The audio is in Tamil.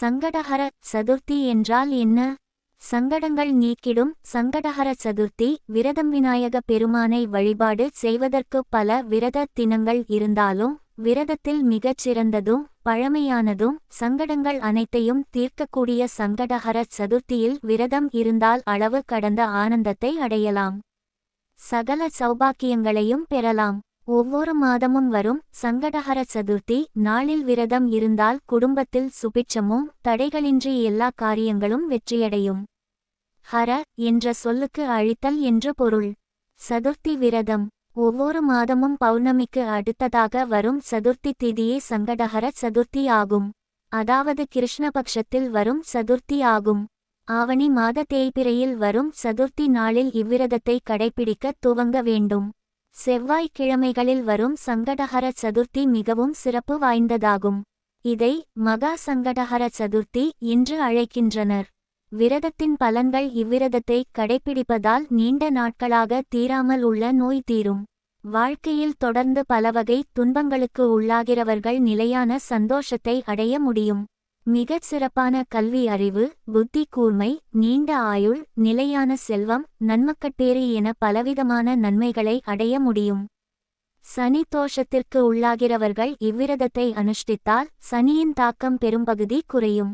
சங்கடஹர சதுர்த்தி என்றால் என்ன? சங்கடங்கள் நீக்கிடும் சங்கடஹர சதுர்த்தி விரதம். விநாயக பெருமானை வழிபாடு செய்வதற்கு பல விரத தினங்கள் இருந்தாலும் விரதத்தில் மிகச் சிறந்ததும் பழமையானதும் சங்கடங்கள் அனைத்தையும் தீர்க்கக்கூடிய சங்கடஹர சதுர்த்தியில் விரதம் இருந்தால் அளவு கடந்த ஆனந்தத்தை அடையலாம். சகல சௌபாக்கியங்களையும் பெறலாம். ஒவ்வொரு மாதமும் வரும் சங்கடஹர சதுர்த்தி நாளில் விரதம் இருந்தால் குடும்பத்தில் சுபிட்சமும் தடைகளின்றி எல்லா காரியங்களும் வெற்றியடையும். ஹர என்ற சொல்லுக்கு அழித்தல் என்று பொருள். சதுர்த்தி விரதம். ஒவ்வொரு மாதமும் பௌர்ணமிக்கு அடுத்ததாக வரும் சதுர்த்தி திதியே சங்கடஹர சதுர்த்தி ஆகும். அதாவது கிருஷ்ணபக்ஷத்தில் வரும் சதுர்த்தி ஆகும். ஆவணி மாத தேய்பிறையில் வரும் சதுர்த்தி நாளில் இவ்விரதத்தை கடைபிடிக்க துவங்க வேண்டும். செவ்வாய்க்கிழமைகளில் வரும் சங்கடஹர சதுர்த்தி மிகவும் சிறப்பு வாய்ந்ததாகும். இதை மகா சங்கடஹர சதுர்த்தி என்று அழைக்கின்றனர். விரதத்தின் பலன்கள். இவ்விரதத்தை கடைபிடிப்பதால் நீண்ட நாட்களாக தீராமல் உள்ள நோய் தீரும். வாழ்க்கையில் தொடர்ந்து பலவகை துன்பங்களுக்கு உள்ளாகிறவர்கள் நிலையான சந்தோஷத்தை அடைய முடியும். மிகச் சிறப்பான கல்வி அறிவு, புத்தி கூர்மை, நீண்ட ஆயுள், நிலையான செல்வம், நன்மக்கட்பேறு என பலவிதமான நன்மைகளை அடைய முடியும். சனி தோஷத்திற்கு உள்ளாகிறவர்கள் இவ்விரதத்தை அனுஷ்டித்தால் சனியின் தாக்கம் பெரும்பகுதி குறையும்.